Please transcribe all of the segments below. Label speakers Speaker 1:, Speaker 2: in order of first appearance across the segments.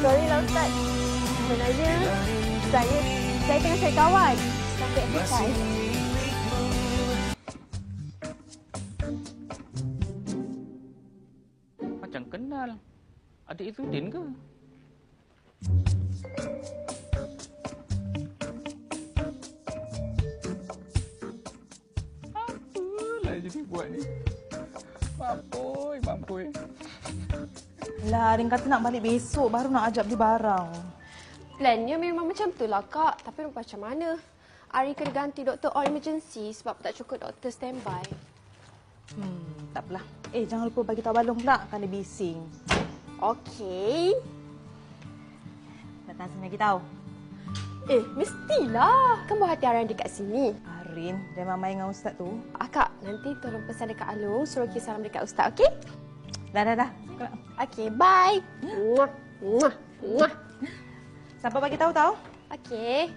Speaker 1: Sorry lah Ustaz. Sebenarnya saya tengah cari kawan sampai exercise.
Speaker 2: Macam kenal. Adik Izzuddin ke? Apalah jadi buat ni. Mampoi.
Speaker 3: Lah, Arin kata nak balik besok baru nak ajak beli barang.
Speaker 1: Plannya memang macam tu lah Kak. Tapi macam mana? Ari kena ganti doktor all emergency sebab tak cukup doktor standby.
Speaker 3: Tak apalah. Jangan lupa bagi tahu Balong pula kan dia bising.
Speaker 1: Okey.
Speaker 3: Datang sini bagi tahu.
Speaker 1: Mestilah. Kan buat hati Arin dekat sini.
Speaker 3: Arin, jangan main dengan Ustaz tu.
Speaker 1: Kak, nanti tolong pesan dekat Alung suruh kisah salam dekat Ustaz, okey?
Speaker 3: Dah.
Speaker 1: Okey, bye. Muah.
Speaker 3: Siapa bagi tahu tahu?
Speaker 1: Okey.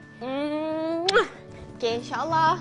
Speaker 1: Okey, insya-Allah.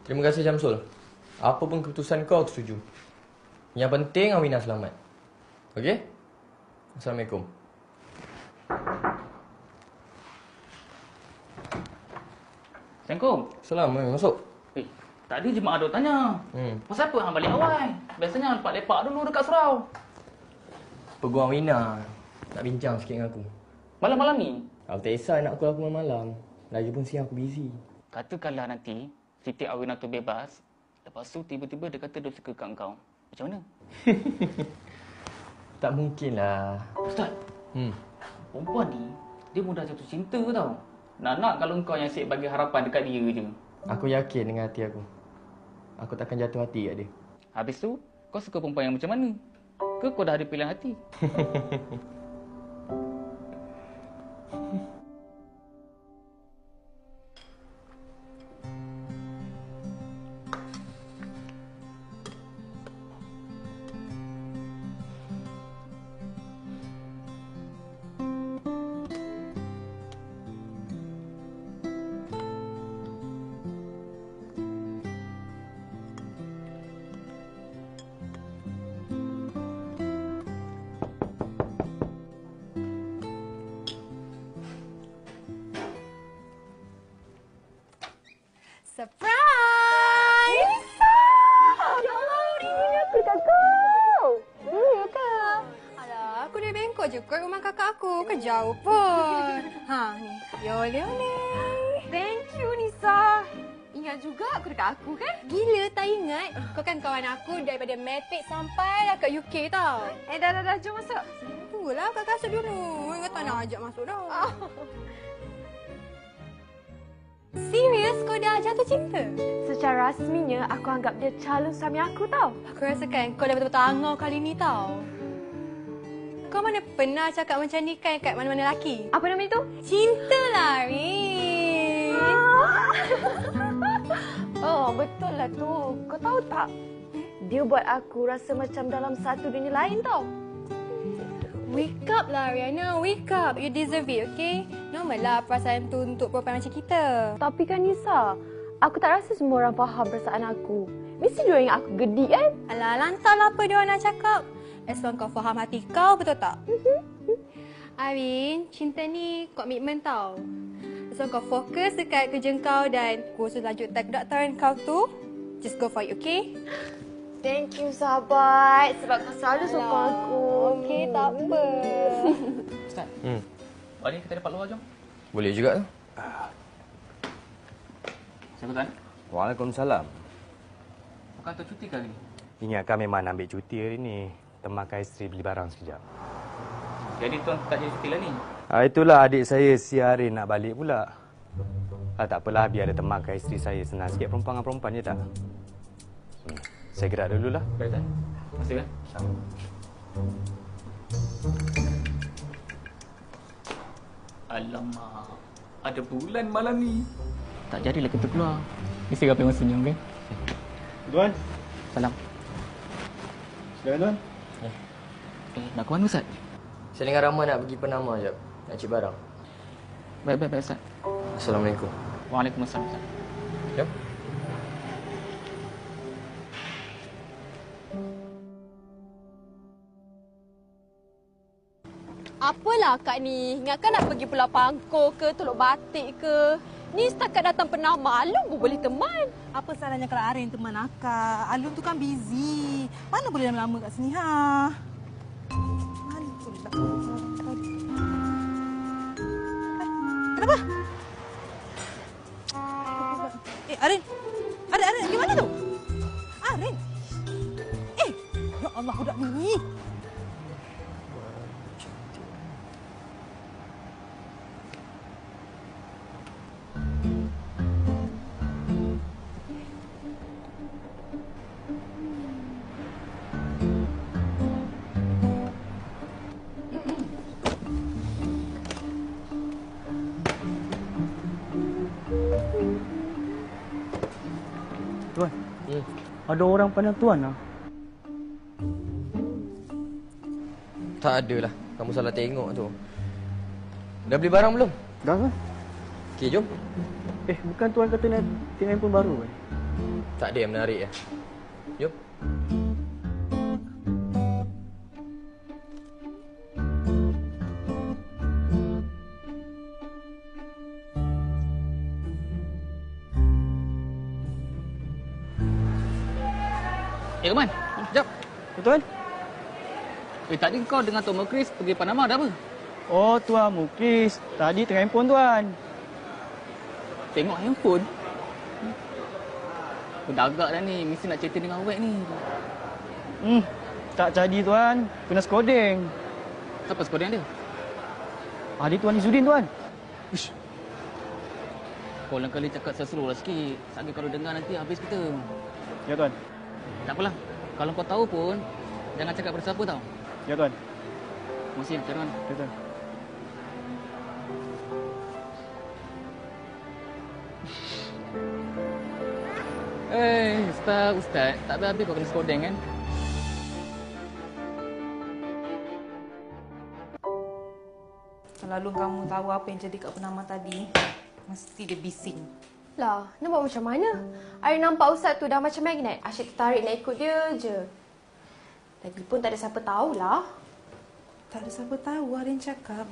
Speaker 4: Terima kasih Syamsul. Apa pun keputusan kau aku setuju. Yang penting Awina selamat. Okey? Assalamualaikum.
Speaker 2: Assalamualaikum.
Speaker 4: Salam, masuk.
Speaker 2: Tadi jemaah duk tanya. Pasal apa hang balik awal? Biasanya lepak dulu dekat surau.
Speaker 4: Peguam Awina nak bincang sikit dengan aku.
Speaker 2: Malam-malam ni?
Speaker 4: Aku tak kisah nak call aku malam. Lagipun siang aku busy.
Speaker 2: Katakanlah nanti Siti Awina tu bebas, lepas tu tiba-tiba dia kata dia suka kat kau. Macam mana?
Speaker 4: Tak mungkin lah.
Speaker 2: Ustaz, perempuan ni, dia mudah jatuh cinta tau. Nak kalau kau yang asyik bagi harapan dekat dia je.
Speaker 4: Aku yakin dengan hati aku. Aku takkan jatuh hati kat dia.
Speaker 2: Habis tu, kau suka perempuan yang macam mana? Ke kau dah ada pilihan hati?
Speaker 1: Surprise! Lisa! Ya Allah, ini aku dekat kau. Ya ke? Alah, aku dari Bangkok je kot rumah kakak aku. Ke jauh pun. Ni. Yole. Thank you, Nisa. Ingat juga aku dekat aku kan? Gila, tak ingat. Kau kan kawan aku daripada Matric sampai kat UK tau. Dah. Jom masuk. Tunggulah, kakak masuk dulu. Kau tak nak ajak masuk dah. Serius kau dah jatuh cinta? Secara rasminya aku anggap dia calon suami aku tau. Aku rasakan kau dah betul-betul angau kali ni tau. Kau mana pernah cakap macam ni kan kat mana-mana lelaki? Apa nama itu? Cinta lah, Rin. Oh, betul lah tu. Kau tahu tak? Dia buat aku rasa macam dalam satu dunia lain tau. Wake up lah, Rihanna. Wake up. You deserve it, okay? Normal lah perasaan tu untuk perempuan macam kita. Tapi kan, Nisa, aku tak rasa semua orang faham perasaan aku. Mesti dia ingat aku gedik kan? Alah, lantarlah apa dia orang nak cakap. As long kau faham hati kau, betul tak? Arin, cinta ni komitmen tau. As long kau fokus dekat kerja kau dan kursus lanjutan kedoktoran kau tu, just go for it, okay? Thank you, sahabat. Sebab kau selalu sokong aku. Okey, tak apa.
Speaker 2: Ustaz, hari ni kita dapat luar jom.
Speaker 4: Boleh juga tu.
Speaker 2: Assalamualaikum, Tuan.
Speaker 5: Waalaikumsalam.
Speaker 2: Bukan Tuan cuti ke hari ni?
Speaker 5: Ingatkan memang nak ambil cuti hari ni. Temankan isteri beli barang sekejap.
Speaker 2: Jadi Tuan tak jadi cuti lah ni?
Speaker 5: Itulah adik saya si Harin nak balik pula. Tak apalah, biar ada temankan isteri saya. Senang sikit perempuan dengan perempuan je tak? Saya gerak dululah.
Speaker 2: Baik, Tuan. Terima kasih, kan? Alamak. Ada bulan malam ni. Tak jadilah kita keluar. Mesti apa yang senyum, kan?
Speaker 5: Tuan.
Speaker 2: Salam.
Speaker 5: Silakan Tuan.
Speaker 2: Nak ke mana, Ustaz?
Speaker 4: Saya dengan Rahman nak pergi Penama jap. Nak cek barang.
Speaker 2: Baik, Ustaz.
Speaker 4: Assalamualaikum.
Speaker 2: Waalaikumsalam, Ustaz.
Speaker 4: Jom.
Speaker 1: Apalah Kak ni? Ingatkan nak pergi Pulau Pangkor ke, Teluk Batik ke. Ni setakat datang Penama, Alun pun boleh teman.
Speaker 3: Apa salahnya kalau Arin teman akak? Alun tu kan busy. Mana boleh lama-lama kat sini, ha? Mana pula? Kenapa? Arin! Arin, gimana tu? Arin! Ya Allah, budak ni!
Speaker 2: Tuan, ada orang pandang Tuan lah.
Speaker 4: Tak ada lah. Kamu salah tengok tu. Dah beli barang belum?
Speaker 2: Dah, Tuan.
Speaker 4: Okey, jom.
Speaker 2: Bukan Tuan kata nak tengok handphone baru, kan?
Speaker 4: Tak ada yang menarik ya. Jom.
Speaker 2: Roman, sekejap. Tuan. Tadi kau dengan Tuan Mukris pergi Panama dah apa?
Speaker 6: Oh, Tuan Mukris. Tadi tengah handphone, Tuan.
Speaker 2: Tengok handphone? Dah agak dah ni. Mesti nak cerita dengan awak ni.
Speaker 6: Tak jadi, Tuan. Kena skodeng.
Speaker 2: Siapa skodeng dia?
Speaker 6: Adik Tuan Izzuddin, Tuan.
Speaker 2: Ish. Kau lain kali cakap seseru lah sikit. Sagi kalau dengar nanti habis kita.
Speaker 6: Ya, Tuan.
Speaker 2: Tak apalah. Kalau kau tahu pun, jangan cakap pada siapa tau.
Speaker 6: Ya, Tuan.
Speaker 2: Terima kasih, Tuan.
Speaker 6: Ya, Tuan.
Speaker 2: Ustaz. Tak habis-habis kau kena skodeng kan?
Speaker 3: Kalau Alun kamu tahu apa yang jadi kat Penama tadi, mesti dia bising.
Speaker 1: Lah, nak buat macam mana? Arin nampak Ustaz tu dah macam magnet. Asyik tertarik nak ikut dia je. Lagipun tak ada siapa tahulah.
Speaker 3: Tak ada siapa tahu, Arin cakap.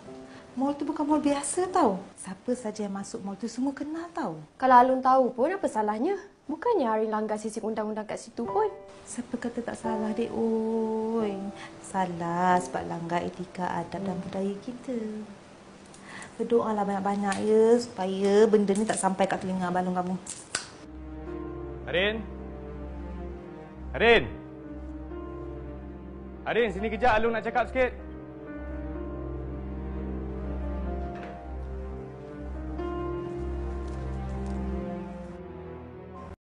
Speaker 3: Mall tu bukan mall biasa tau. Siapa saja yang masuk mall tu semua kenal tau.
Speaker 1: Kalau Alun tahu pun apa salahnya? Bukannya Arin langgar sisi undang-undang kat situ pun.
Speaker 3: Siapa kata tak salah, dek? Oi, salah sebab langgar etika adab dan budaya kita. Berdoalah banyak-banyak ya supaya benda ni tak sampai kat telinga balung kamu.
Speaker 5: Harin? Harin? Harin, sini kejap. Alun nak cakap sikit.